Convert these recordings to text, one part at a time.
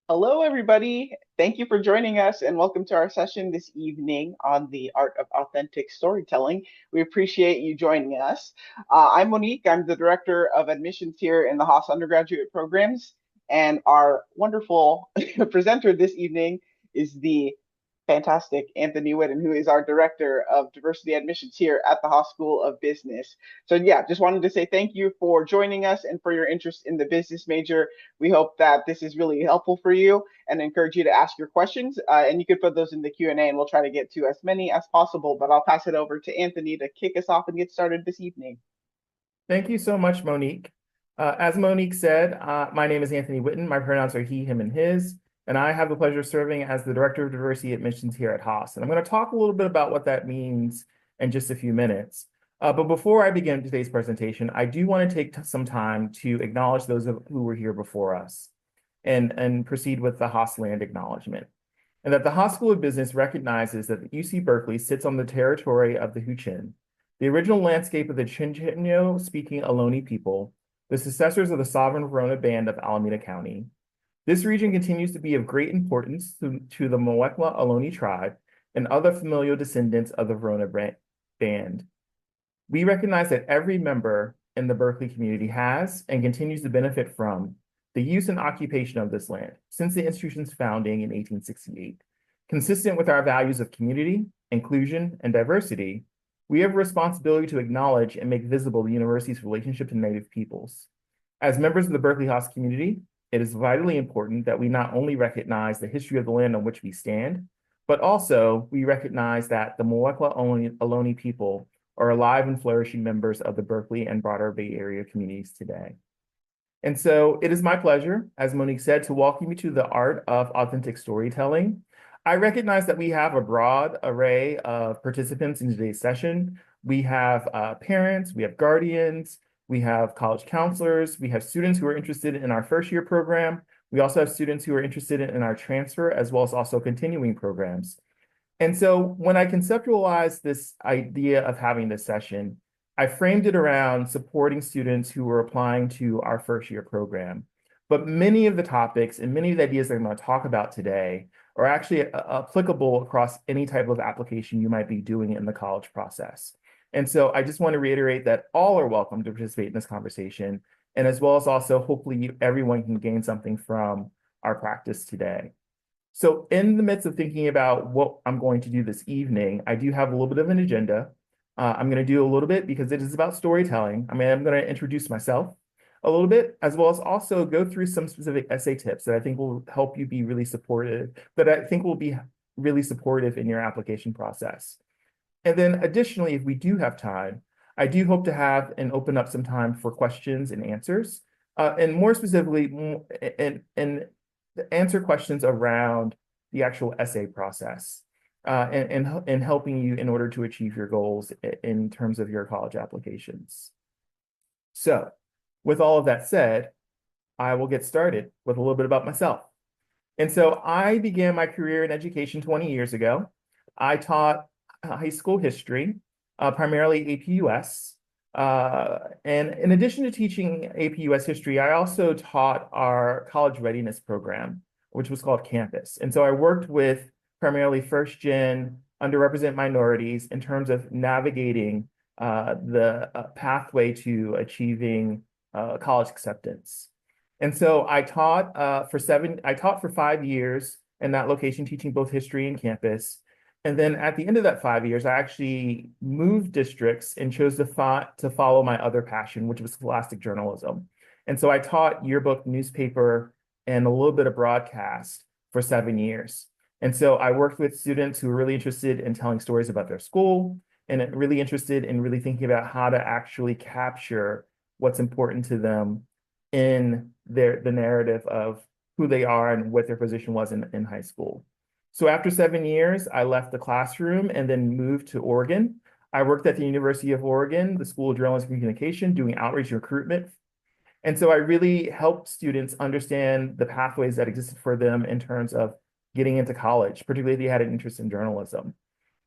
Hello, everybody. Thank you for joining us and welcome to our session this evening on the art of authentic storytelling. We appreciate you joining us. I'm Monique. I'm the director of admissions here in the Haas Undergraduate programs. And our wonderful presenter this evening is the fantastic Anthony Whitten, who is our director of diversity admissions here at the Haas School of Business. So, yeah, just wanted to say thank you for joining us and for your interest in the business major. We hope that this is really helpful for you and encourage you to ask your questions. And you could put those in the Q&A and we'll try to get to as many as possible. But I'll pass it over to Anthony to kick us off and get started this evening. Thank you so much, Monique. As Monique said, my name is Anthony Whitten. My pronouns are he, him, and his, and I have the pleasure of serving as the Director of Diversity Admissions here at Haas. And I'm going to talk a little bit about what that means in just a few minutes. But before I begin today's presentation, I do want to take some time to acknowledge those who were here before us and proceed with the Haas land acknowledgement. And that the Haas School of Business recognizes that UC Berkeley sits on the territory of the Huichin, the original landscape of the Chochenyo-speaking Ohlone people, the successors of the sovereign Verona Band of Alameda County. This region continues to be of great importance to the Muwekma Ohlone tribe and other familial descendants of the Verona Band. We recognize that every member in the Berkeley community has and continues to benefit from the use and occupation of this land since the institution's founding in 1868. Consistent with our values of community, inclusion, and diversity, we have a responsibility to acknowledge and make visible the university's relationship to Native peoples. As members of the Berkeley Haas community, it is vitally important that we not only recognize the history of the land on which we stand, but also we recognize that the Muwekma Ohlone people are alive and flourishing members of the Berkeley and broader Bay Area communities today. And so it is my pleasure, as Monique said, to welcome you to the art of authentic storytelling. I recognize that we have a broad array of participants in today's session. We have parents, we have guardians, we have college counselors, we have students who are interested in our first year program. We also have students who are interested in our transfer as well as also continuing programs. And so when I conceptualized this idea of having this session, I framed it around supporting students who were applying to our first year program. But many of the topics and many of the ideas that I'm going to talk about today are actually applicable across any type of application you might be doing in the college process. And so I just want to reiterate that all are welcome to participate in this conversation, and as well as also hopefully everyone can gain something from our practice today. So in the midst of thinking about what I'm going to do this evening, I do have a little bit of an agenda. I'm going to do a little bit because it is about storytelling. I'm going to introduce myself a little bit, as well as also go through some specific essay tips that I think will help you be really supportive, that I think will be really supportive in your application process. And then additionally, if we do have time, I do hope to have and open up some time for questions and answers, and more specifically, and answer questions around the actual essay process. And helping you in order to achieve your goals in terms of your college applications. So with all of that said, I will get started with a little bit about myself. And so I began my career in education 20 years ago. I taught high school history, primarily AP US. And in addition to teaching AP US history, I also taught our college readiness program, which was called Campus. And so I worked with primarily first-gen underrepresented minorities in terms of navigating the pathway to achieving college acceptance. And so I taught for 5 years in that location, teaching both history and campus. And then at the end of that 5 years, I actually moved districts and chose to follow my other passion, which was scholastic journalism. And so I taught yearbook, newspaper, and a little bit of broadcast for 7 years. And so I worked with students who were really interested in telling stories about their school and really interested in really thinking about how to actually capture what's important to them in the narrative of who they are and what their position was in high school. So after 7 years, I left the classroom and then moved to Oregon. I worked at the University of Oregon, the School of Journalism and Communication, doing outreach and recruitment. And so I really helped students understand the pathways that existed for them in terms of getting into college, particularly if they had an interest in journalism.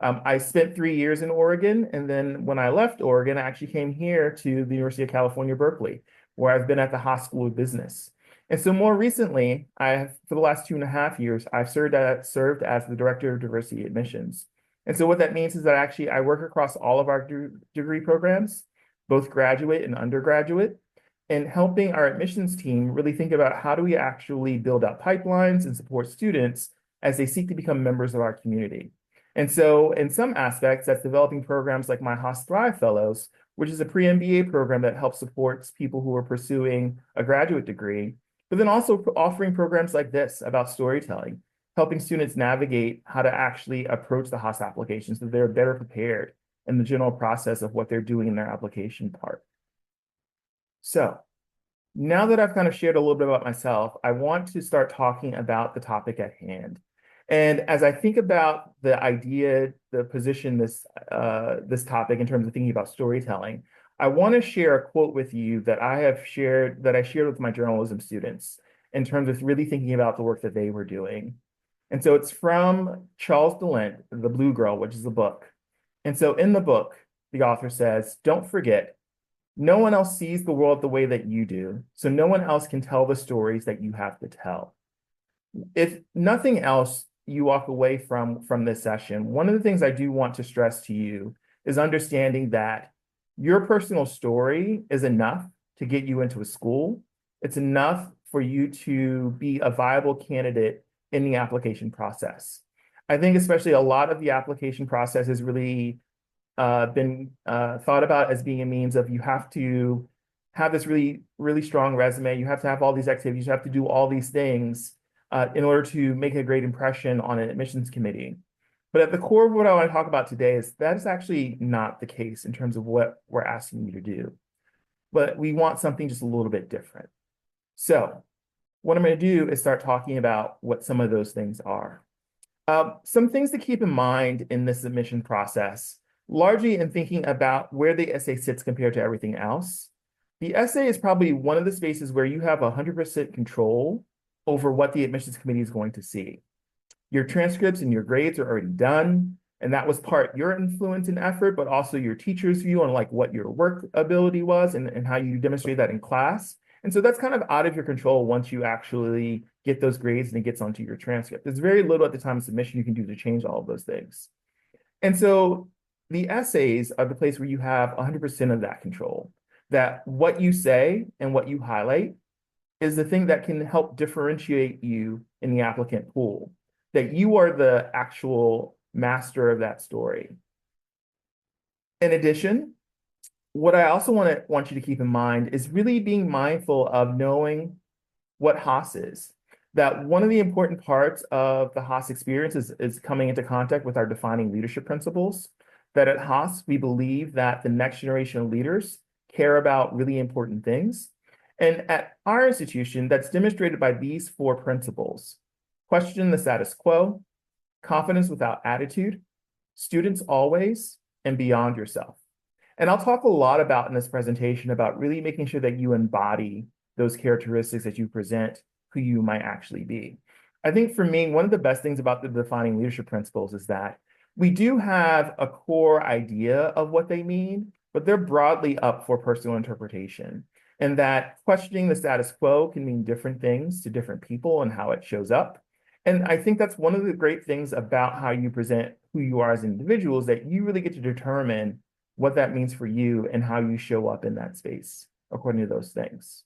I spent 3 years in Oregon, and then when I left Oregon, I actually came here to the University of California, Berkeley, where I've been at the Haas School of Business. And so more recently, for the last 2.5 years, I've served as the Director of Diversity Admissions. And so what that means is that actually I work across all of our degree programs, both graduate and undergraduate, and helping our admissions team really think about how do we actually build out pipelines and support students as they seek to become members of our community. And so in some aspects, that's developing programs like my Haas Thrive Fellows, which is a pre-MBA program that helps supports people who are pursuing a graduate degree, but then also offering programs like this about storytelling, helping students navigate how to actually approach the Haas application so they're better prepared in the general process of what they're doing in their application part. So now that I've kind of shared a little bit about myself, I want to start talking about the topic at hand. And as I think about the idea, the position, this topic in terms of thinking about storytelling, I want to share a quote with you that I shared with my journalism students in terms of really thinking about the work that they were doing. And so it's from Charles DeLint, The Blue Girl, which is a book. And so in the book, the author says, "Don't forget, no one else sees the world the way that you do, so no one else can tell the stories that you have to tell." If nothing else, you walk away from this session, one of the things I do want to stress to you is understanding that your personal story is enough to get you into a school. It's enough for you to be a viable candidate in the application process. I think especially a lot of the application process has really been thought about as being a means of you have to have this really, really strong resume. You have to have all these activities. You have to do all these things in order to make a great impression on an admissions committee. But at the core of what I want to talk about today is that is actually not the case in terms of what we're asking you to do. But we want something just a little bit different. So what I'm going to do is start talking about what some of those things are. Some things to keep in mind in this admission process, largely in thinking about where the essay sits compared to everything else. The essay is probably one of the spaces where you have 100% control over what the admissions committee is going to see. Your transcripts and your grades are already done, and that was part your influence and effort, but also your teacher's view on like what your work ability was and how you demonstrate that in class. And so that's kind of out of your control once you actually get those grades and it gets onto your transcript. There's very little at the time of submission you can do to change all of those things. And so the essays are the place where you have 100% of that control, that what you say and what you highlight is the thing that can help differentiate you in the applicant pool, that you are the actual master of that story. In addition, what I also want you to keep in mind is really being mindful of knowing what Haas is. That one of the important parts of the Haas experience is coming into contact with our defining leadership principles. That at Haas, we believe that the next generation of leaders care about really important things. And at our institution, that's demonstrated by these 4 principles: question the status quo, confidence without attitude, students always, and beyond yourself. And I'll talk a lot about in this presentation about really making sure that you embody those characteristics as you present who you might actually be. I think for me, one of the best things about the defining leadership principles is that we do have a core idea of what they mean, but they're broadly up for personal interpretation. And that questioning the status quo can mean different things to different people and how it shows up. And I think that's one of the great things about how you present who you are as individuals, that you really get to determine what that means for you and how you show up in that space according to those things.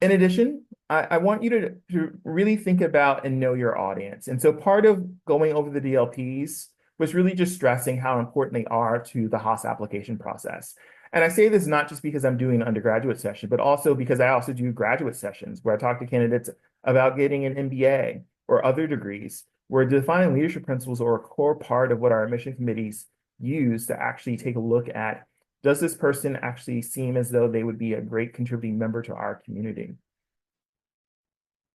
In addition, I want you to really think about and know your audience. And so part of going over the DLPs was really just stressing how important they are to the Haas application process. And I say this not just because I'm doing an undergraduate session, but also because I also do graduate sessions where I talk to candidates about getting an MBA or other degrees, where defining leadership principles are a core part of what our admission committees use to actually take a look at, does this person actually seem as though they would be a great contributing member to our community?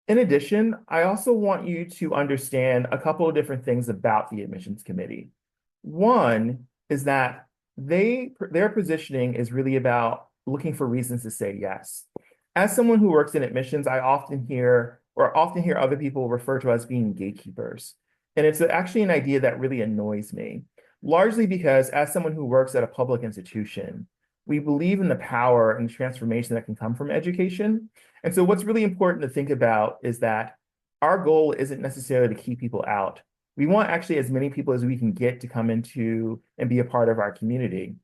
In addition, I also want you to understand a couple of different things about the admissions committee. One is that their positioning is really about looking for reasons to say yes. As someone who works in admissions, I often hear other people refer to as being gatekeepers. And it's actually an idea that really annoys me, largely because as someone who works at a public institution, We believe in the power and transformation that can come from education. And so what's really important to think about is that our goal isn't necessarily to keep people out. We want actually as many people as we can get to come into and be a part of our community.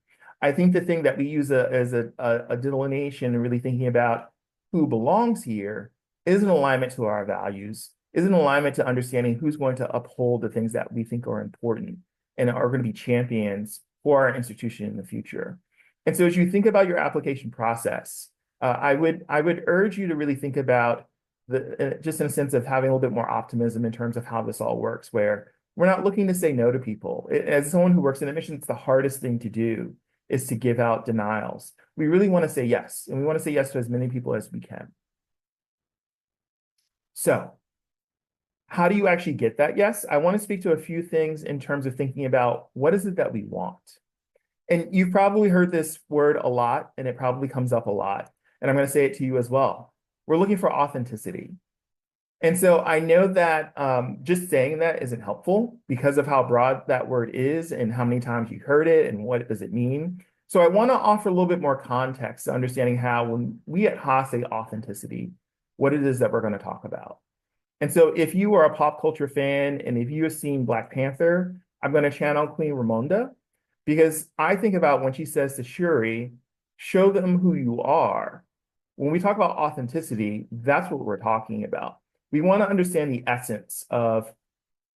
I think the thing that we use as a delineation and really thinking about who belongs here is an alignment to our values, is an alignment to understanding who's going to uphold the things that we think are important and are going to be champions for our institution in the future. And so as you think about your application process, I would urge you to really think about just in a sense of having a little bit more optimism in terms of how this all works, where we're not looking to say no to people. As someone who works in admissions, it's the hardest thing to do is to give out denials. We really want to say yes, and we want to say yes to as many people as we can. So how do you actually get that yes? I want to speak to a few things in terms of thinking about what is it that we want. And you've probably heard this word a lot, and it probably comes up a lot. And I'm going to say it to you as well. We're looking for authenticity. And so I know that just saying that isn't helpful because of how broad that word is and how many times you heard it and what does it mean. So I want to offer a little bit more context to understanding how when we at Haas say authenticity, what it is that we're going to talk about. And so if you are a pop culture fan and if you have seen Black Panther, I'm going to channel Queen Ramonda because I think about when she says to Shuri, show them who you are. When we talk about authenticity, that's what we're talking about. We want to understand the essence of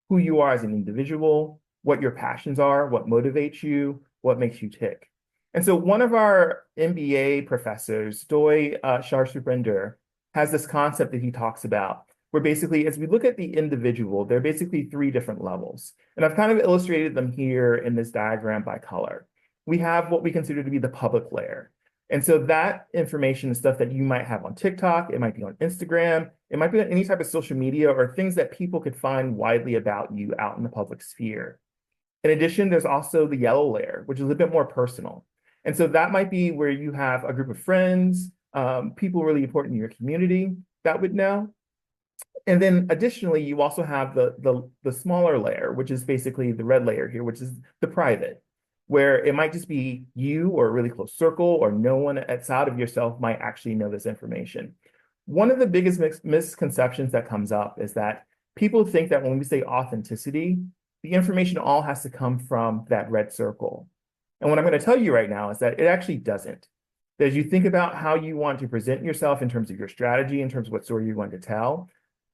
who you are as an individual, what your passions are, what motivates you, what makes you tick. And so one of our MBA professors, Doy Shar-Suprinder, has this concept that he talks about, where basically, as we look at the individual, there are basically three different levels. And I've kind of illustrated them here in this diagram by color. We have what we consider to be the public layer. And so that information is stuff that you might have on TikTok, it might be on Instagram, it might be on any type of social media or things that people could find widely about you out in the public sphere. In addition, there's also the yellow layer, which is a bit more personal. And so that might be where you have a group of friends, people really important in your community that would know. And then additionally, you also have the smaller layer, which is basically the red layer here, which is the private, where it might just be you or a really close circle or no one outside of yourself might actually know this information. One of the biggest misconceptions that comes up is that people think that when we say authenticity, the information all has to come from that red circle. And what I'm going to tell you right now is that it actually doesn't. As you think about how you want to present yourself in terms of your strategy, in terms of what story you're going to tell,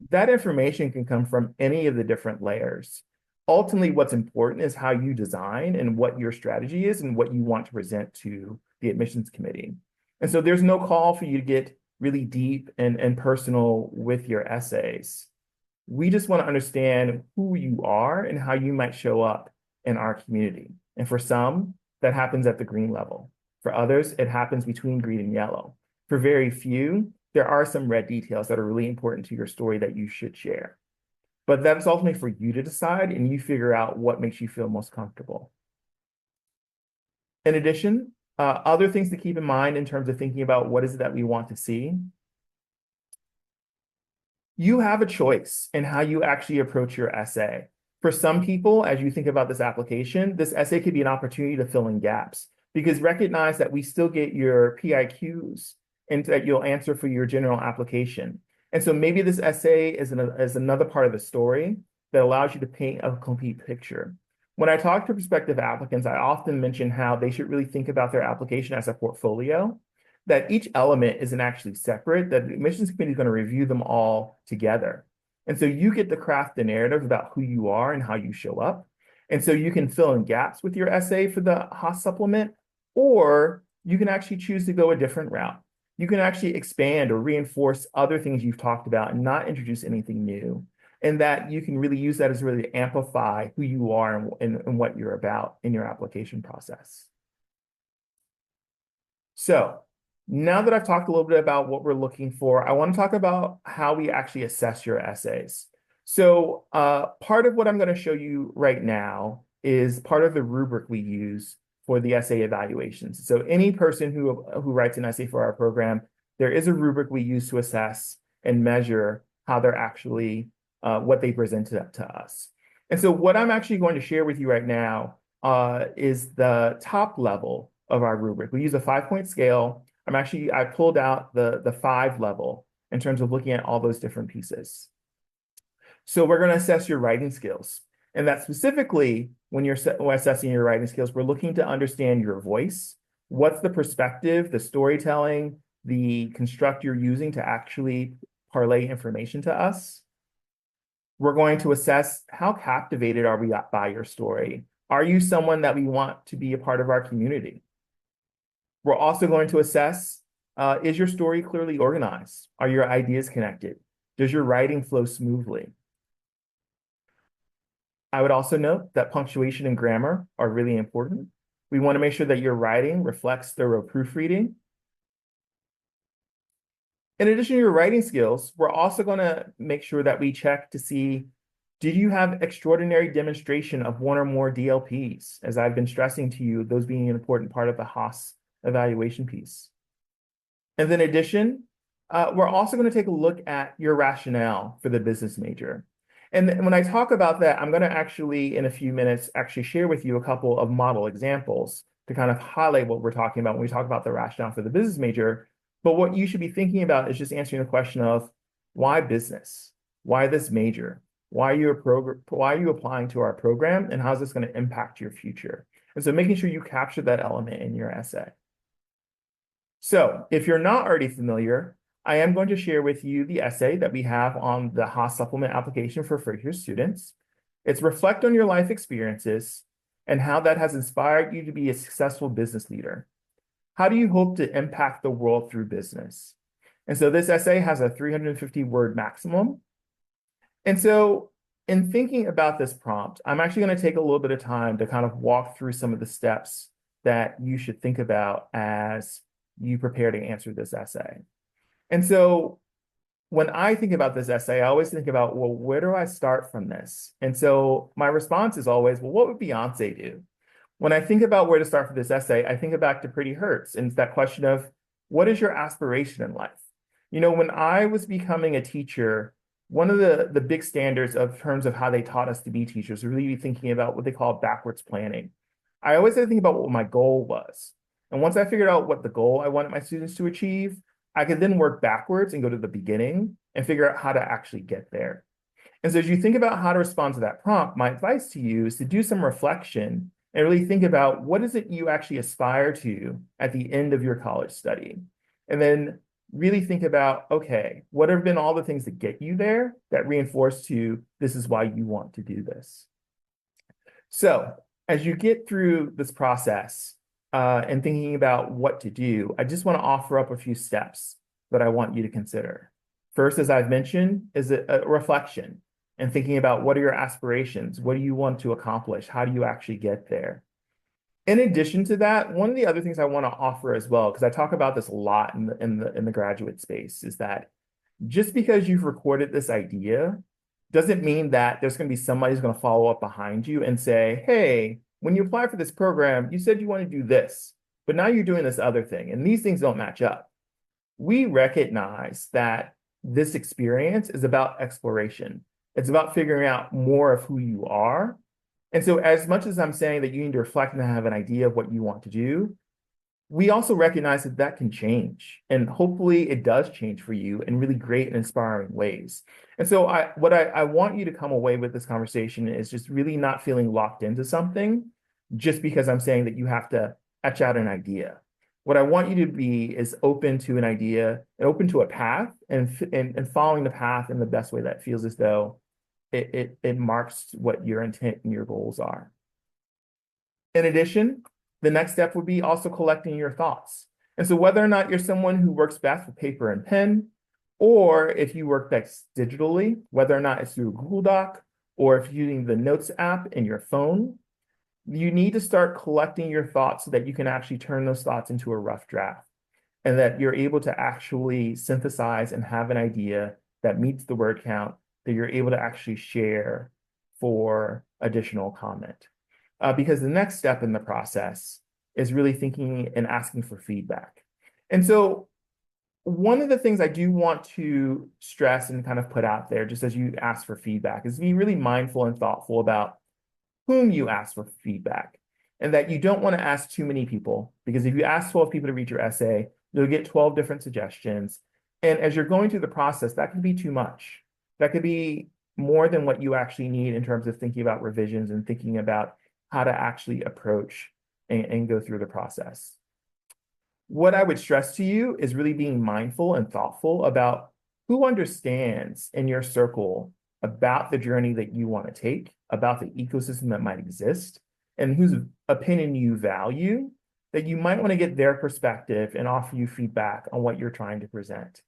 that information can come from any of the different layers. Ultimately, what's important is how you design and what your strategy is and what you want to present to the admissions committee. And so there's no call for you to get really deep and personal with your essays. We just want to understand who you are and how you might show up in our community. And for some, that happens at the green level. For others, it happens between green and yellow. For very few, there are some red details that are really important to your story that you should share. But that's ultimately for you to decide and you figure out what makes you feel most comfortable. In addition, other things to keep in mind in terms of thinking about what is it that we want to see. You have a choice in how you actually approach your essay. For some people, as you think about this application, this essay could be an opportunity to fill in gaps because recognize that we still get your PIQs and that you'll answer for your general application. And so maybe this essay is another part of the story that allows you to paint a complete picture. When I talk to prospective applicants, I often mention how they should really think about their application as a portfolio, that each element isn't actually separate, that the admissions committee is going to review them all together. And so you get to craft the narrative about who you are and how you show up. And so you can fill in gaps with your essay for the Haas supplement, or you can actually choose to go a different route. You can actually expand or reinforce other things you've talked about and not introduce anything new. And that you can really use that as really to amplify who you are and what you're about in your application process. So now that I've talked a little bit about what we're looking for, I want to talk about how we actually assess your essays. So part of what I'm going to show you right now is part of the rubric we use for the essay evaluations. So any person who writes an essay for our program, there is a rubric we use to assess and measure how they're actually, what they presented to us. And so what I'm actually going to share with you right now is the top level of our rubric. We use a 5-point scale. I pulled out the 5 level in terms of looking at all those different pieces. So we're going to assess your writing skills. And that specifically, when you're assessing your writing skills, we're looking to understand your voice. What's the perspective, the storytelling, the construct you're using to actually parlay information to us? We're going to assess how captivated are we by your story? Are you someone that we want to be a part of our community? We're also going to assess, is your story clearly organized? Are your ideas connected? Does your writing flow smoothly? I would also note that punctuation and grammar are really important. We want to make sure that your writing reflects thorough proofreading. In addition to your writing skills, we're also going to make sure that we check to see, did you have extraordinary demonstration of one or more DLPs? As I've been stressing to you, those being an important part of the Haas evaluation piece. And then in addition, we're also going to take a look at your rationale for the business major. And when I talk about that, I'm going to actually, in a few minutes, actually share with you a couple of model examples to kind of highlight what we're talking about when we talk about the rationale for the business major. But what you should be thinking about is just answering the question of why business? Why this major? Why are you applying to our program? And how's this going to impact your future? And so making sure you capture that element in your essay. So if you're not already familiar, I am going to share with you the essay that we have on the Haas supplement application for first-year students. It's reflect on your life experiences and how that has inspired you to be a successful business leader. How do you hope to impact the world through business? And so this essay has a 350-word maximum. And so in thinking about this prompt, I'm actually going to take a little bit of time to kind of walk through some of the steps that you should think about as you prepare to answer this essay. And so when I think about this essay, I always think about, well, where do I start from this? And so my response is always, well, what would Beyonce do? When I think about where to start for this essay, I think back to Pretty Hurts, and it's that question of, what is your aspiration in life? You know, when I was becoming a teacher, one of the big standards of terms of how they taught us to be teachers, really be thinking about what they call backwards planning. I always had to think about what my goal was. And once I figured out what the goal I wanted my students to achieve, I could then work backwards and go to the beginning and figure out how to actually get there. And so as you think about how to respond to that prompt, my advice to you is to do some reflection and really think about what is it you actually aspire to at the end of your college study. And then really think about, okay, what have been all the things that get you there that reinforce to you, this is why you want to do this. So as you get through this process, and thinking about what to do, I just want to offer up a few steps that I want you to consider. First, as I've mentioned, is a reflection and thinking about what are your aspirations? What do you want to accomplish? How do you actually get there? In addition to that, one of the other things I want to offer as well, because I talk about this a lot in the graduate space, is that just because you've recorded this idea doesn't mean that there's going to be somebody who's going to follow up behind you and say, hey, when you apply for this program, you said you want to do this, but now you're doing this other thing, and these things don't match up. We recognize that this experience is about exploration. It's about figuring out more of who you are. And so as much as I'm saying that you need to reflect and have an idea of what you want to do, we also recognize that that can change, and hopefully it does change for you in really great and inspiring ways. And so what I want you to come away with this conversation is just really not feeling locked into something just because I'm saying that you have to etch out an idea. What I want you to be is open to an idea and open to a path and following the path in the best way that feels as though it marks what your intent and your goals are. In addition, the next step would be also collecting your thoughts. And so whether or not you're someone who works best with paper and pen, or if you work best digitally, whether or not it's through Google Doc, or if you're using the Notes app in your phone, you need to start collecting your thoughts so that you can actually turn those thoughts into a rough draft, and that you're able to actually synthesize and have an idea that meets the word count that you're able to actually share for additional comment. Because the next step in the process is really thinking and asking for feedback. And so one of the things I do want to stress and kind of put out there, just as you ask for feedback, is be really mindful and thoughtful about whom you ask for feedback. and that you don't want to ask too many people, because if you ask 12 people to read your essay, you'll get 12 different suggestions. And as you're going through the process, that can be too much. That could be more than what you actually need in terms of thinking about revisions and thinking about how to actually approach and go through the process. What I would stress to you is really being mindful and thoughtful about who understands in your circle about the journey that you want to take, about the ecosystem that might exist, and whose opinion you value, that you might want to get their perspective and offer you feedback on what you're trying to present.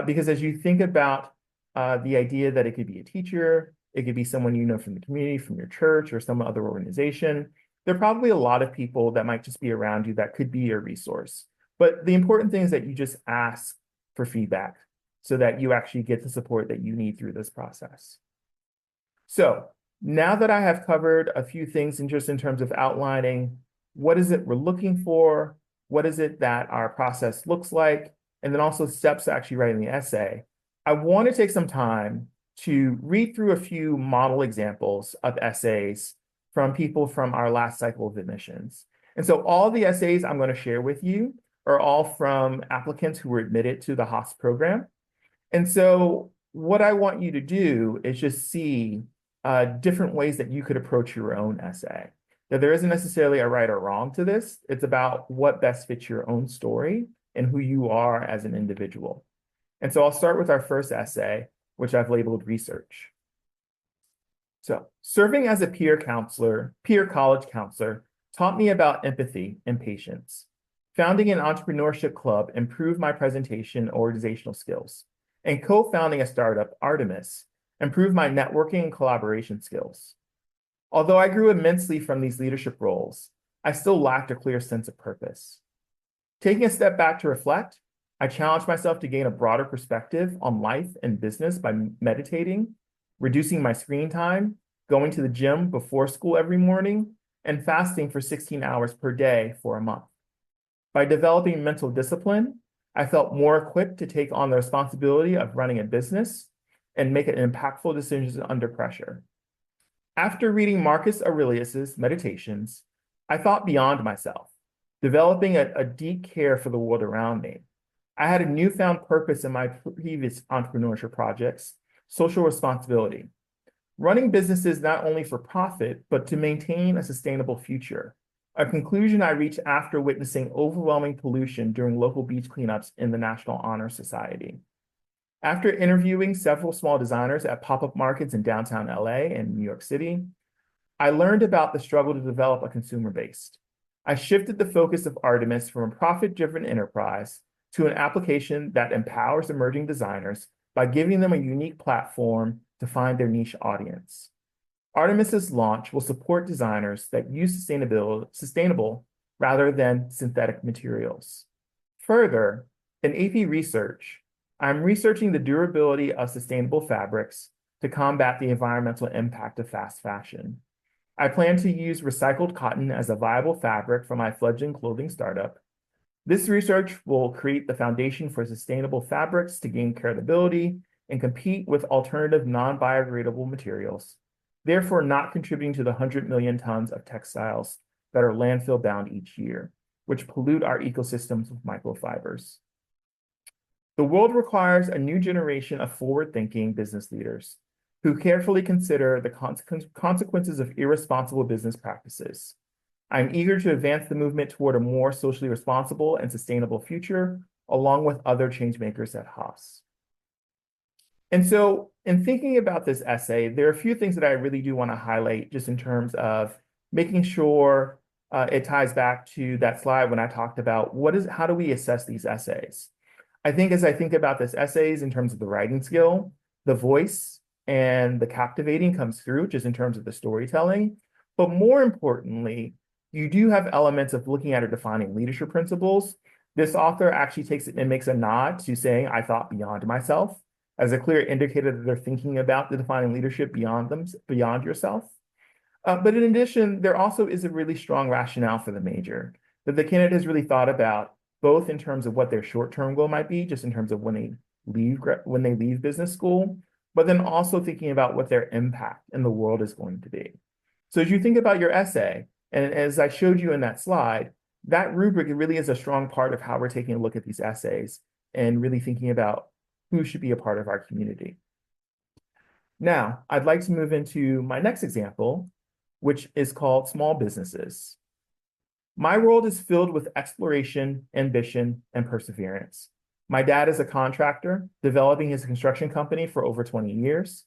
Because as you think about the idea that it could be a teacher, it could be someone you know from the community, from your church, or some other organization, there are probably a lot of people that might just be around you that could be your resource. But the important thing is that you just ask for feedback so that you actually get the support that you need through this process. So now that I have covered a few things in terms of outlining what is it we're looking for, what is it that our process looks like, and then also steps to actually writing the essay, I want to take some time to read through a few model examples of essays from people from our last cycle of admissions. And so all the essays I'm going to share with you are all from applicants who were admitted to the Haas program. And so what I want you to do is just see different ways that you could approach your own essay. That there isn't necessarily a right or wrong to this. It's about what best fits your own story and who you are as an individual. And so I'll start with our first essay, which I've labeled research. So serving as a peer college counselor taught me about empathy and patience. Founding an entrepreneurship club improved my presentation and organizational skills. And co-founding a startup, Artemis, improved my networking and collaboration skills. Although I grew immensely from these leadership roles, I still lacked a clear sense of purpose. Taking a step back to reflect, I challenged myself to gain a broader perspective on life and business by meditating, reducing my screen time, going to the gym before school every morning, and fasting for 16 hours per day for a month. By developing mental discipline, I felt more equipped to take on the responsibility of running a business and make impactful decisions under pressure. After reading Marcus Aurelius's Meditations, I thought beyond myself, developing a deep care for the world around me. I had a newfound purpose in my previous entrepreneurship projects, social responsibility. Running businesses not only for profit, but to maintain a sustainable future. A conclusion I reached after witnessing overwhelming pollution during local beach cleanups in the National Honor Society. After interviewing several small designers at pop-up markets in downtown LA and New York City, I learned about the struggle to develop a consumer base. I shifted the focus of Artemis from a profit-driven enterprise to an application that empowers emerging designers by giving them a unique platform to find their niche audience. Artemis's launch will support designers that use sustainable rather than synthetic materials. Further, in AP research, I'm researching the durability of sustainable fabrics to combat the environmental impact of fast fashion. I plan to use recycled cotton as a viable fabric for my fledgling clothing startup. This research will create the foundation for sustainable fabrics to gain credibility and compete with alternative non-biodegradable materials, therefore not contributing to the 100 million tons of textiles that are landfill bound each year, which pollute our ecosystems with microfibers. The world requires a new generation of forward-thinking business leaders who carefully consider the consequences of irresponsible business practices. I'm eager to advance the movement toward a more socially responsible and sustainable future, along with other changemakers at Haas. And so in thinking about this essay, there are a few things that I really do want to highlight just in terms of making sure it ties back to that slide when I talked about how do we assess these essays? I think as I think about this essays in terms of the writing skill, the voice and the captivating comes through just in terms of the storytelling. But more importantly, you do have elements of looking at or defining leadership principles. This author actually takes it and makes a nod to saying, I thought beyond myself, as a clear indicator that they're thinking about the defining leadership beyond yourself. But in addition, there also is a really strong rationale for the major that the candidate has really thought about, both in terms of what their short-term goal might be, just in terms of when they leave business school, but then also thinking about what their impact in the world is going to be. So as you think about your essay, And as I showed you in that slide, that rubric really is a strong part of how we're taking a look at these essays and really thinking about who should be a part of our community. Now, I'd like to move into my next example, which is called small businesses. My world is filled with exploration, ambition, and perseverance. My dad is a contractor, developing his construction company for over 20 years.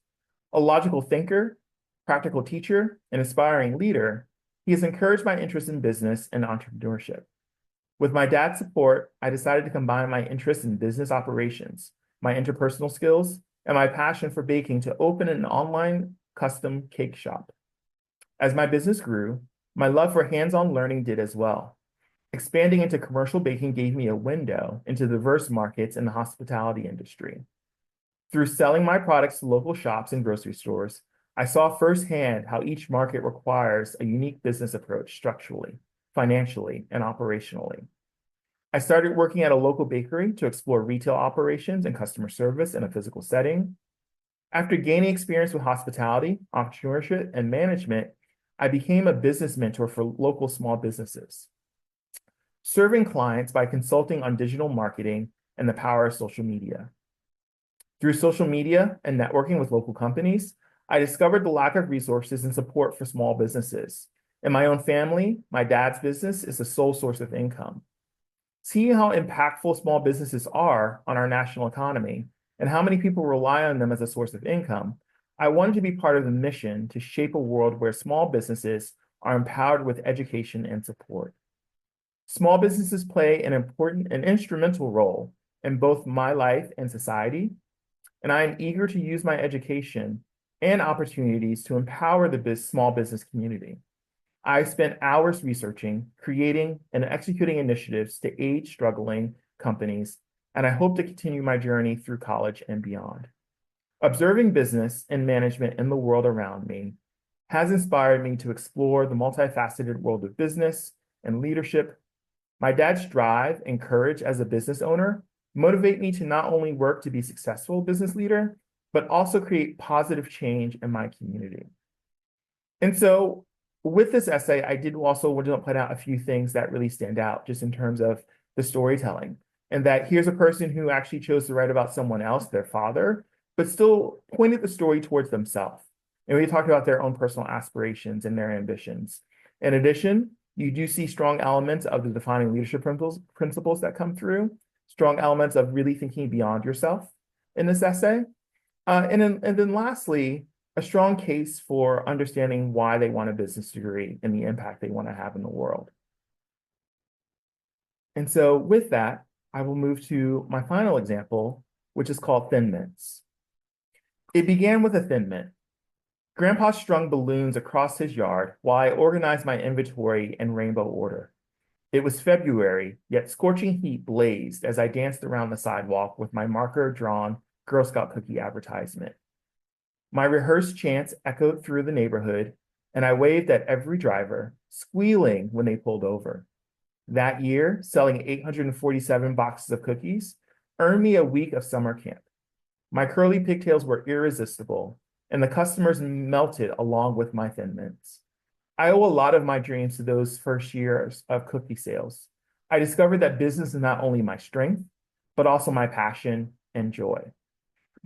A logical thinker, practical teacher, and aspiring leader, he has encouraged my interest in business and entrepreneurship. With my dad's support, I decided to combine my interest in business operations, my interpersonal skills, and my passion for baking to open an online custom cake shop. As my business grew, my love for hands-on learning did as well. Expanding into commercial baking gave me a window into diverse markets in the hospitality industry. Through selling my products to local shops and grocery stores, I saw firsthand how each market requires a unique business approach structurally, financially, and operationally. I started working at a local bakery to explore retail operations and customer service in a physical setting. After gaining experience with hospitality, entrepreneurship, and management, I became a business mentor for local small businesses, serving clients by consulting on digital marketing and the power of social media. Through social media and networking with local companies, I discovered the lack of resources and support for small businesses. In my own family, my dad's business is the sole source of income. Seeing how impactful small businesses are on our national economy and how many people rely on them as a source of income, I wanted to be part of the mission to shape a world where small businesses are empowered with education and support. Small businesses play an important and instrumental role in both my life and society, and I am eager to use my education and opportunities to empower the small business community. I spent hours researching, creating, and executing initiatives to aid struggling companies, and I hope to continue my journey through college and beyond. Observing business and management in the world around me has inspired me to explore the multifaceted world of business and leadership. My dad's drive and courage as a business owner motivate me to not only work to be a successful business leader, but also create positive change in my community. And so with this essay, I did also want to point out a few things that really stand out just in terms of the storytelling. And that here's a person who actually chose to write about someone else, their father, but still pointed the story towards themselves. And we talked about their own personal aspirations and their ambitions. In addition, you do see strong elements of the defining leadership principles that come through, strong elements of really thinking beyond yourself in this essay. And then lastly, a strong case for understanding why they want a business degree and the impact they want to have in the world. And so with that, I will move to my final example, which is called Thin Mints. It began with a Thin Mint. Grandpa strung balloons across his yard while I organized my inventory in rainbow order. It was February, yet scorching heat blazed as I danced around the sidewalk with my marker-drawn Girl Scout cookie advertisement. My rehearsed chants echoed through the neighborhood, and I waved at every driver, squealing when they pulled over. That year, selling 847 boxes of cookies earned me a week of summer camp. My curly pigtails were irresistible, and the customers melted along with my Thin Mints. I owe a lot of my dreams to those first years of cookie sales. I discovered that business is not only my strength, but also my passion and joy.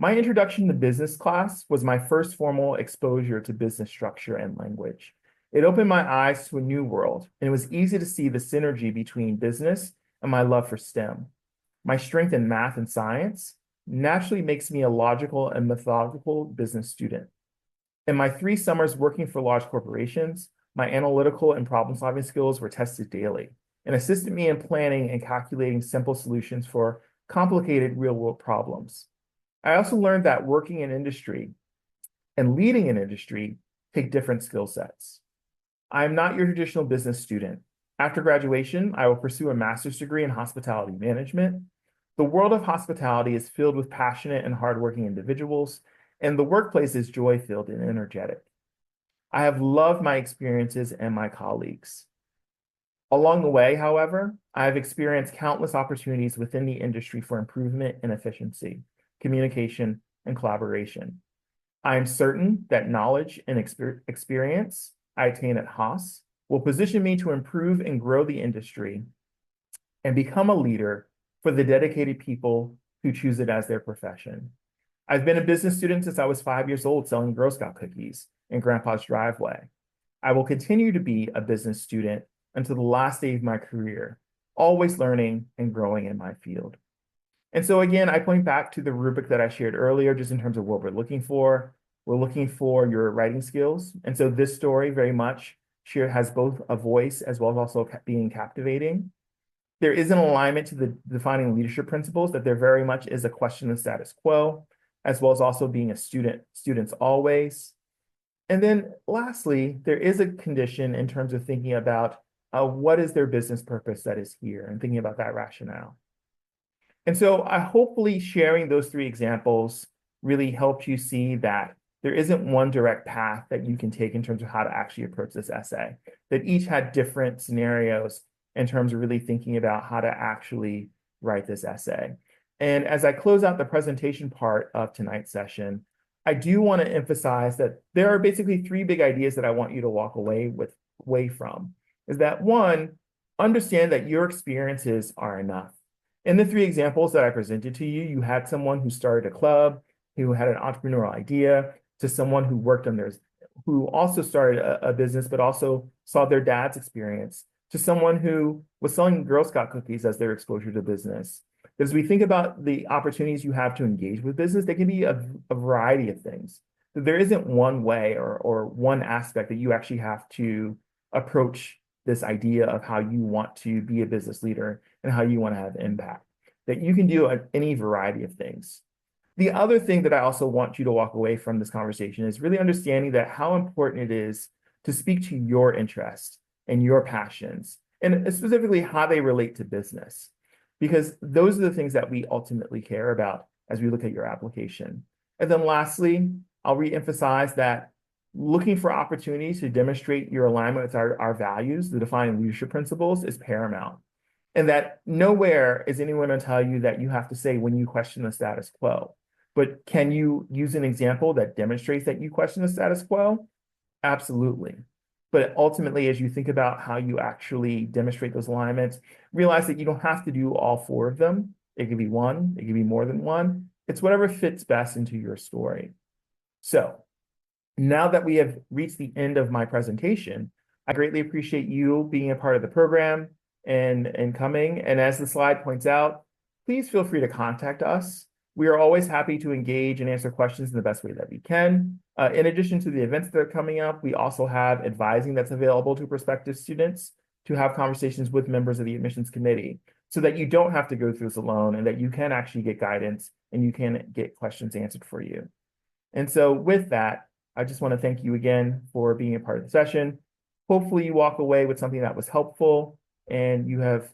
My introduction to business class was my first formal exposure to business structure and language. It opened my eyes to a new world, and it was easy to see the synergy between business and my love for STEM. My strength in math and science naturally makes me a logical and methodical business student. In my 3 summers working for large corporations, my analytical and problem-solving skills were tested daily and assisted me in planning and calculating simple solutions for complicated real-world problems. I also learned that working in industry and leading an industry take different skill sets. I am not your traditional business student. After graduation, I will pursue a master's degree in hospitality management. The world of hospitality is filled with passionate and hardworking individuals, and the workplace is joy-filled and energetic. I have loved my experiences and my colleagues. Along the way, however, I have experienced countless opportunities within the industry for improvement and efficiency, communication, and collaboration. I am certain that knowledge and experience I attain at Haas will position me to improve and grow the industry and become a leader for the dedicated people who choose it as their profession. I've been a business student since I was 5 years old, selling Girl Scout cookies in Grandpa's driveway. I will continue to be a business student until the last day of my career, always learning and growing in my field. And so again, I point back to the rubric that I shared earlier, just in terms of what we're looking for. We're looking for your writing skills. And so this story very much has both a voice as well as also being captivating. There is an alignment to the defining leadership principles, that there very much is a question of status quo, as well as also being a students always. And then lastly, there is a condition in terms of thinking about what is their business purpose that is here, and thinking about that rationale. And so I hopefully sharing those three examples really helped you see that there isn't one direct path that you can take in terms of how to actually approach this essay, that each had different scenarios in terms of really thinking about how to actually write this essay. And as I close out the presentation part of tonight's session, I do want to emphasize that there are basically three big ideas that I want you to walk away from. Is that one, understand that your experiences are enough. In the three examples that I presented to you, you had someone who started a club, who had an entrepreneurial idea, to someone who worked on theirs, who also started a business, but also saw their dad's experience, to someone who was selling Girl Scout cookies as their exposure to business. As we think about the opportunities you have to engage with business, they can be a variety of things. So there isn't one way or one aspect that you actually have to approach this idea of how you want to be a business leader and how you want to have impact, that you can do any variety of things. The other thing that I also want you to walk away from this conversation is really understanding that how important it is to speak to your interests and your passions, and specifically how they relate to business, because those are the things that we ultimately care about as we look at your application. And then lastly, I'll reemphasize that looking for opportunities to demonstrate your alignment with our values, the defining leadership principles, is paramount. And that nowhere is anyone going to tell you that you have to say when you question the status quo. But can you use an example that demonstrates that you question the status quo? Absolutely. But ultimately, as you think about how you actually demonstrate those alignments, realize that you don't have to do all four of them. It could be one, it could be more than one. It's whatever fits best into your story. So now that we have reached the end of my presentation, I greatly appreciate you being a part of the program and coming. And as the slide points out, please feel free to contact us. We are always happy to engage and answer questions in the best way that we can. In addition to the events that are coming up, we also have advising that's available to prospective students to have conversations with members of the admissions committee, so that you don't have to go through this alone, and that you can actually get guidance and you can get questions answered for you. And so with that, I just want to thank you again for being a part of the session. Hopefully you walk away with something that was helpful and you have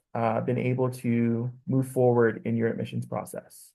been able to move forward in your admissions process.